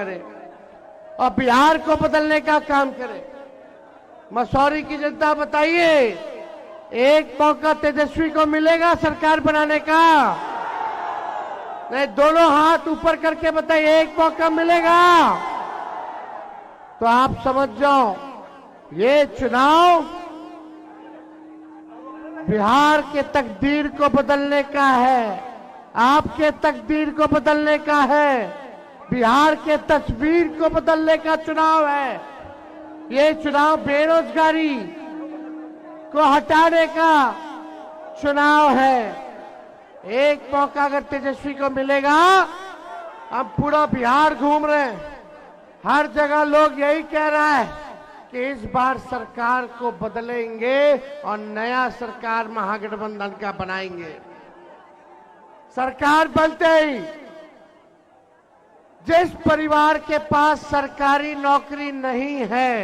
करे और बिहार को बदलने का काम करे। मसूरी की जनता बताइए, एक मौका तेजस्वी को मिलेगा सरकार बनाने का? नहीं, दोनों हाथ ऊपर करके बताइए, एक मौका मिलेगा? तो आप समझ जाओ, ये चुनाव बिहार के तकदीर को बदलने का है, आपके तकदीर को बदलने का है, बिहार के तस्वीर को बदलने का चुनाव है। ये चुनाव बेरोजगारी को हटाने का चुनाव है। एक मौका अगर तेजस्वी को मिलेगा, हम पूरा बिहार घूम रहे हैं, हर जगह लोग यही कह रहा है कि इस बार सरकार को बदलेंगे और नया सरकार महागठबंधन का बनाएंगे। सरकार बनते ही जिस परिवार के पास सरकारी नौकरी नहीं है,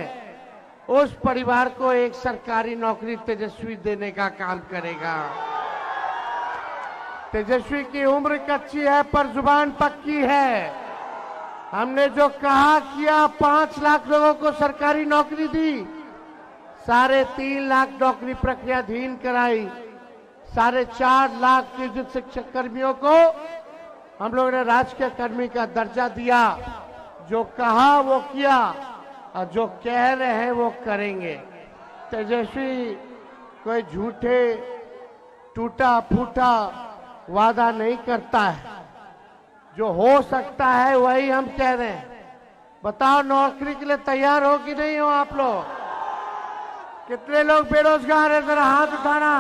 उस परिवार को एक सरकारी नौकरी तेजस्वी देने का काम करेगा। तेजस्वी की उम्र कच्ची है पर जुबान पक्की है। हमने जो कहा किया, 5 लाख लोगों को सरकारी नौकरी दी, 3.5 लाख नौकरी प्रक्रियाधीन कराई, 4.5 लाख नियोजित शिक्षक कर्मियों को हम लोगों ने राजकीय कर्मी का दर्जा दिया। जो कहा वो किया और जो कह रहे हैं वो करेंगे। तेजस्वी कोई झूठे टूटा फूटा वादा नहीं करता है, जो हो सकता है वही हम कह रहे हैं। बताओ, नौकरी के लिए तैयार हो कि नहीं हो आप लोग? कितने लोग बेरोजगार हैं, जरा हाथ उठाना।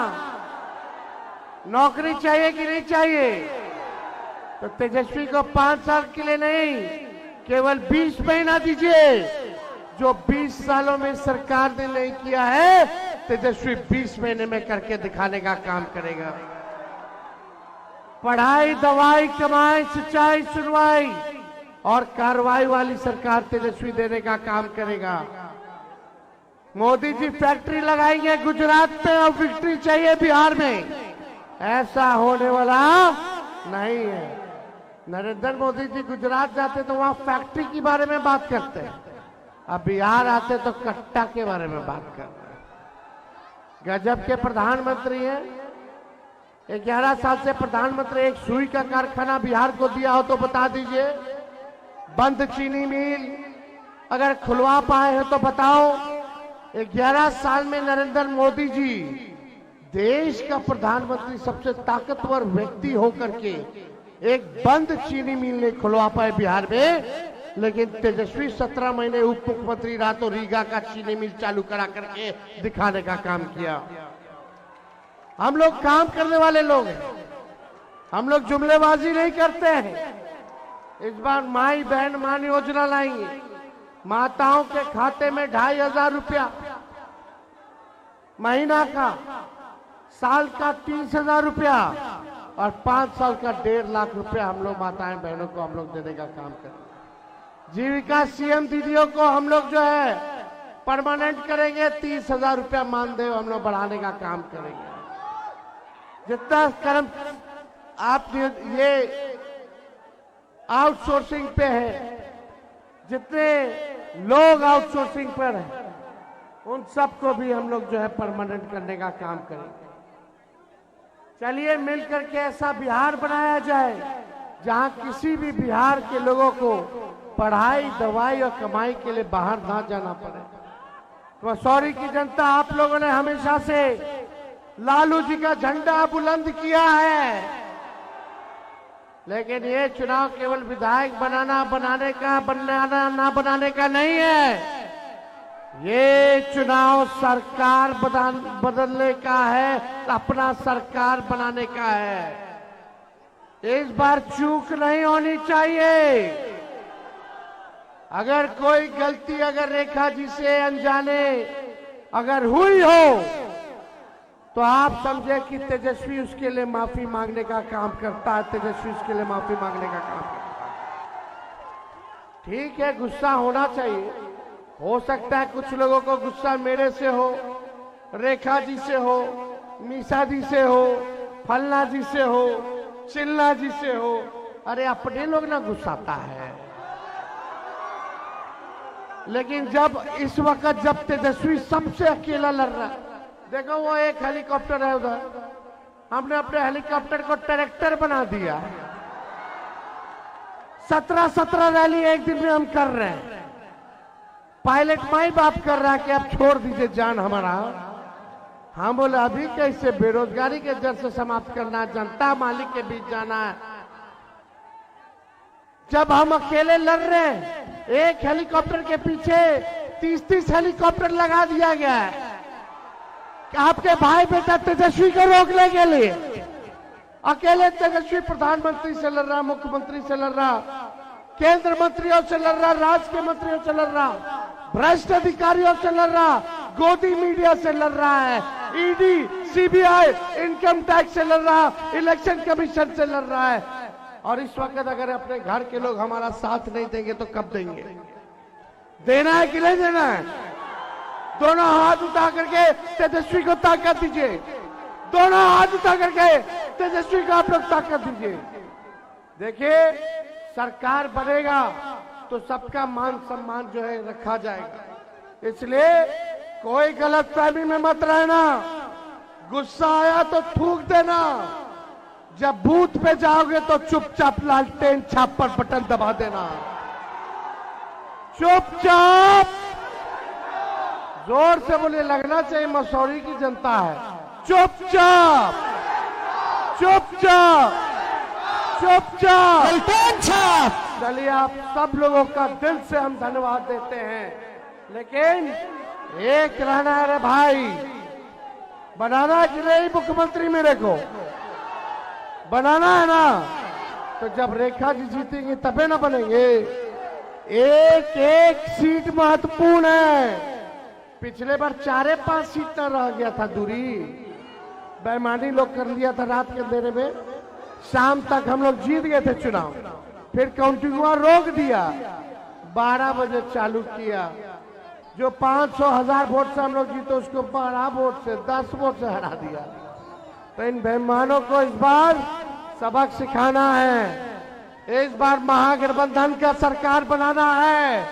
नौकरी चाहिए कि नहीं चाहिए? तो तेजस्वी को 5 साल के लिए नहीं, केवल 20 महीना दीजिए। जो 20 सालों में सरकार ने नहीं किया है, तेजस्वी 20 महीने में करके दिखाने का काम करेगा। पढ़ाई, दवाई, कमाई, सिंचाई, सुनवाई और कार्रवाई वाली सरकार तेजस्वी देने का काम करेगा। मोदी जी फैक्ट्री लगाएंगे गुजरात में और विक्ट्री चाहिए बिहार में, ऐसा होने वाला नहीं है। नरेंद्र मोदी जी गुजरात जाते तो वहां फैक्ट्री के बारे में बात करते हैं, अब बिहार आते तो कट्टा के बारे में बात करते हैं। गजब के प्रधानमंत्री हैं। 11 साल से प्रधानमंत्री, एक सुई का कारखाना बिहार को दिया हो तो बता दीजिए। बंद चीनी मिल अगर खुलवा पाए हो तो बताओ। 11 साल में नरेंद्र मोदी जी देश का प्रधानमंत्री, सबसे ताकतवर व्यक्ति होकर के एक बंद चीनी मिल नहीं खुलवा पाए बिहार में। लेकिन तेजस्वी 17 महीने उप मुख्यमंत्री रहा तो रीगा का चीनी मिल चालू करा करके दिखाने का काम किया। हम लोग काम करने वाले लोग हैं, हम लोग जुमलेबाजी नहीं करते हैं। इस बार माई बहन मान योजना लाएंगे, माताओं के खाते में 2,500 रुपया महीना का, साल का 30,000 रुपया और 5 साल का 1.5 लाख रुपया हम लोग माताएं बहनों को हम लोग देने का काम करेंगे। जीविका सीएम दीदियों को हम लोग जो है परमानेंट करेंगे, 30,000 रुपया मानदेय हम लोग बढ़ाने का काम करेंगे। जितना कर्म आप ये आउटसोर्सिंग पे है, जितने लोग आउटसोर्सिंग पर हैं, उन सबको भी हम लोग जो है परमानेंट करने का काम करेंगे। चलिए मिलकर के ऐसा बिहार बनाया जाए जहां किसी भी बिहार के लोगों को पढ़ाई, दवाई और कमाई के लिए बाहर ना जाना पड़े। तो मसूरी की जनता, आप लोगों ने हमेशा से लालू जी का झंडा बुलंद किया है, लेकिन ये चुनाव केवल विधायक बनाना ना बनाने का नहीं है। ये चुनाव सरकार बदलने का है, अपना सरकार बनाने का है। इस बार चूक नहीं होनी चाहिए। अगर कोई गलती अगर रेखा जी से अनजाने अगर हुई हो तो आप समझे कि तेजस्वी उसके लिए माफी मांगने का काम करता है, तेजस्वी उसके लिए माफी मांगने का काम करता है। ठीक है, गुस्सा होना चाहिए। हो सकता है कुछ लोगों को गुस्सा मेरे से हो, रेखा जी से हो, मीसा जी से हो, फलना जी से हो, चिल्ला जी से हो। अरे अपने लोग ना गुस्साता है, लेकिन जब इस वक्त जब तेजस्वी सबसे अकेला लड़ रहा है, देखो वो एक हेलीकॉप्टर है उधर, हमने अपने हेलीकॉप्टर को ट्रैक्टर बना दिया। 17 रैली एक दिन में हम कर रहे हैं। पायलट माई बाप कर रहा है कि अब छोड़ दीजिए जान हमारा। हम बोले अभी कैसे, बेरोजगारी के जड़ से समाप्त करना है, जनता मालिक के बीच जाना है। जब हम अकेले लड़ रहे हैं, एक हेलीकॉप्टर के पीछे 30 हेलीकॉप्टर लगा दिया गया है कि आपके भाई बेटा तेजस्वी को रोकने के लिए। अकेले तेजस्वी प्रधानमंत्री से लड़ रहा, मुख्यमंत्री से लड़ रहा, केंद्र मंत्रियों से लड़ रहा, राज्य के मंत्रियों से लड़ रहा, भ्रष्ट अधिकारियों से लड़ रहा, गोदी मीडिया से लड़ रहा है, ईडी, सीबीआई, इनकम टैक्स से लड़ रहा, इलेक्शन कमीशन से लड़ रहा है। और इस वक्त अगर अपने घर के लोग हमारा साथ नहीं देंगे तो कब देंगे? देना है कि नहीं देना है? दोनों हाथ उठा करके तेजस्वी को ताकत दीजिए। दोनों हाथ उठा करके तेजस्वी को आप लोग ताकत दीजिए। देखिए, सरकार बनेगा तो सबका मान सम्मान जो है रखा जाएगा। इसलिए कोई गलत फहमी में मत रहना। गुस्सा आया तो थूक देना। जब बूथ पे जाओगे तो चुपचाप लालटेन छाप पर बटन दबा देना। चुपचाप, जोर से बोले, लगना चाहिए मसूरी की जनता है। चुपचाप चुपचाप चुपचाप छाप। चलिए, आप सब लोगों का दिल से हम धन्यवाद देते हैं। लेकिन एक रहना है रे भाई, बनाना कि नहीं मुख्यमंत्री मेरे को? बनाना है ना? तो जब रेखा जी जीतेंगे तबे ना बनेंगे। एक एक सीट महत्वपूर्ण है। पिछले बार 4-5 सीट न रह गया था दूरी, बेईमानी लोग कर लिया था रात के अंधेरे में। शाम तक हम लोग जीत गए थे चुनाव, फिर काउंटिंग रोक दिया, 12 बजे चालू किया। जो 500,000 वोट से हम लोग जीते उसको 12 वोट से, 10 वोट से हरा दिया। तो इन बेईमानों को इस बार सबक सिखाना है। इस बार महागठबंधन का सरकार बनाना है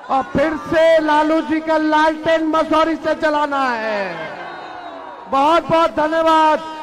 और फिर से लालू जी का लालटेन मसूरी से जलाना है। बहुत बहुत धन्यवाद।